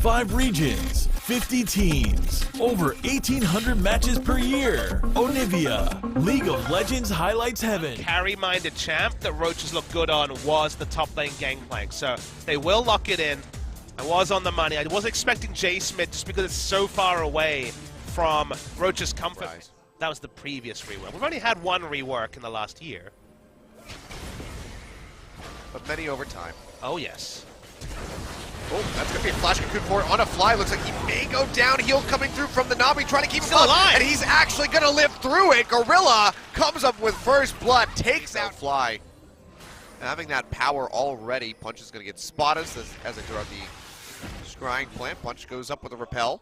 5 regions, 50 teams, over 1,800 matches per year. Onivia, League of Legends highlights heaven. Carry-minded champ that Roaches looked good on was the top lane gangplank, so they will lock it in. I was on the money. I was expecting J Smith just because it's so far away from Roach's comfort. Right. That was the previous rework. We've only had one rework in the last year. But many over time. Oh, yes. Oh, that's going to be a flash cocoon for it on a fly. Looks like he may go down. Heal coming through from the Nami, trying to keep him alive. And he's actually going to live through it. Gorilla comes up with first blood, takes out Fly. Having that power already, Punch is going to get spotted as they throw out the scrying plant. Punch goes up with a repel.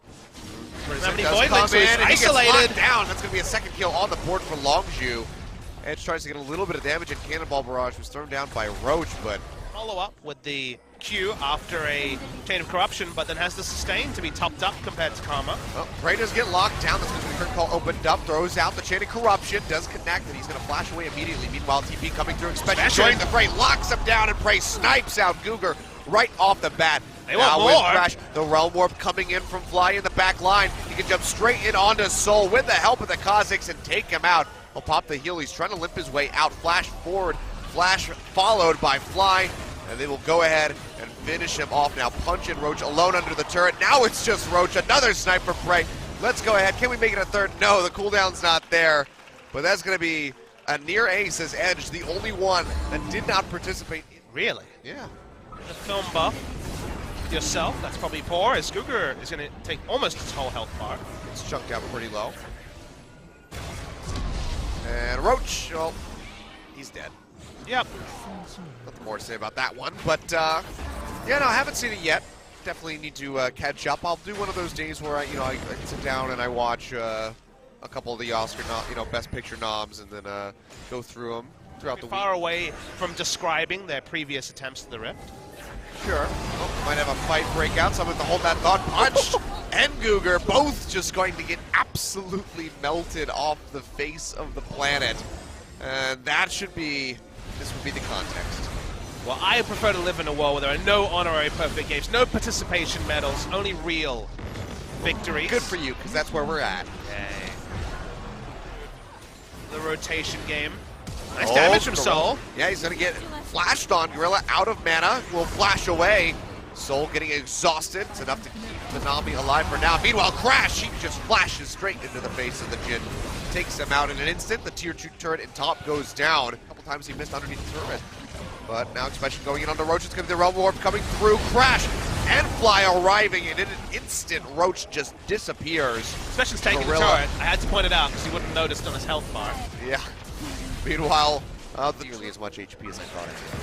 Isolated. Down. That's going to be a second kill on the board for Longzhu. Edge tries to get a little bit of damage, and Cannonball Barrage was thrown down by Roach, but follow up with the Q after a Chain of Corruption, but then has the sustain to be topped up compared to Karma. well, Prey does get locked down. That's going to be the current call opened up. Throws out the Chain of Corruption. Does connect, and he's going to flash away immediately. Meanwhile, TP coming through. Expansion joining the fray. Locks him down, and Prey snipes out Cougar right off the bat. They want more. With Crash, the Realm Warp coming in from Fly in the back line. He can jump straight in onto Soul with the help of the Kazakhs and take him out. He'll pop the heal. He's trying to limp his way out. Flash forward. Flash followed by Fly. And they will go ahead and finish him off now. Punch and Roach alone under the turret. Now it's just Roach. Another sniper Prey. Let's go ahead. Can we make it a third? No, the cooldown's not there. But that's going to be a near ace as Edge, the only one that did not participate. Really? Yeah. The film buff yourself, that's probably poor, as Cougar is going to take almost his whole health bar. It's chunked out pretty low. And Roach, well, he's dead. Yep. Nothing more to say about that one, but yeah, no, I haven't seen it yet. Definitely need to catch up. I'll do one of those days where I sit down and I watch a couple of the Oscar, Best Picture noms, and then go through them throughout the week. Far away from describing their previous attempts to the Rift. Sure. Oh, might have a fight break out. Someone to hold that thought. Punch and Cougar both just going to get absolutely melted off the face of the planet, and that should be. This would be the context. Well, I prefer to live in a world where there are no honorary perfect games, no participation medals, only real victories. Good for you, because that's where we're at. Yay. The rotation game. Nice damage from Soul. Yeah, he's going to get flashed on. Gorilla out of mana, will flash away. Soul getting exhausted. It's enough to keep the Nami alive for now. Meanwhile, Crash, he just flashes straight into the face of the Jin. Takes him out in an instant. The tier 2 turret in top goes down. A couple times he missed underneath the turret. But now Expansion going in on the Roach. It's going to be the Realm Warp coming through. Crash and Fly arriving, and in an instant, Roach just disappears. Expansion's taking the turret. I had to point it out because he wouldn't have noticed on his health bar. Yeah. Meanwhile, nearly as much HP as I thought it did.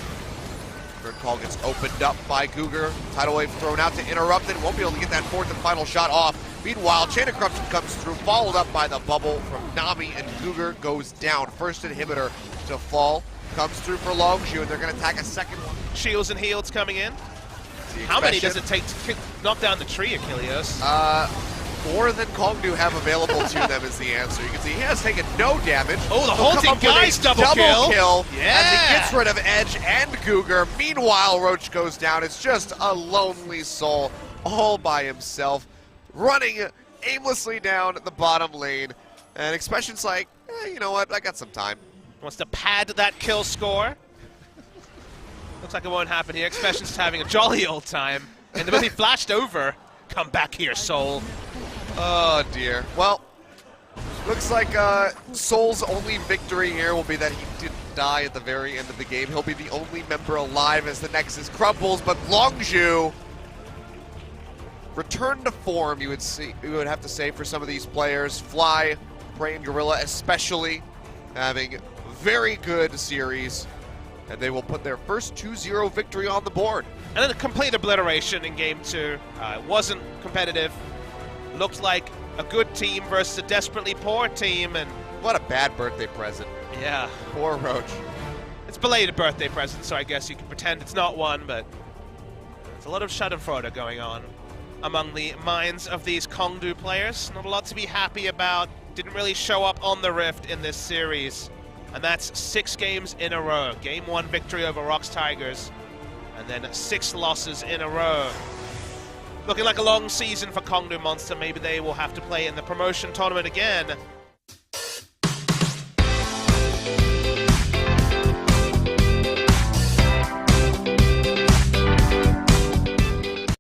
Third call gets opened up by Cougar. Tidal Wave thrown out to interrupt it. Won't be able to get that fourth and final shot off. Meanwhile, Chain of Corruption comes through, followed up by the bubble from Nami, and Cougar goes down. First inhibitor to fall. Comes through for Longzhu, and they're going to attack a second one. Shields and heals coming in. How many does it take to knock down the tree, Achilles? More than Kongdoo have available to them is the answer. You can see he has taken no damage. Oh, the Haunting Guy's double kill. Yeah. As he gets rid of Edge and Cougar. Meanwhile, Roach goes down. It's just a lonely soul all by himself, running aimlessly down the bottom lane. And Expression's like, you know what, I got some time. Wants to pad that kill score. Looks like it won't happen here. Expression's having a jolly old time. And the minute he flashed over, come back here, Soul. Oh dear. Well, looks like Soul's only victory here will be that he didn't die at the very end of the game. He'll be the only member alive as the Nexus crumbles, but Longzhu return to form, you would have to say, for some of these players. Fly, Prey, and Gorilla especially having very good series, and they will put their first 2-0 victory on the board. And then a complete obliteration in game 2. It wasn't competitive. Looked like a good team versus a desperately poor team, and what a bad birthday present. Yeah. Poor Roach. It's a belated birthday present, so I guess you can pretend it's not one, but there's a lot of schadenfreude going on among the minds of these Kongdoo players. Not a lot to be happy about. Didn't really show up on the Rift in this series. And that's 6 games in a row. Game 1 victory over Rocks Tigers, and then 6 losses in a row. Looking like a long season for Kongdoo Monster. Maybe they will have to play in the promotion tournament again.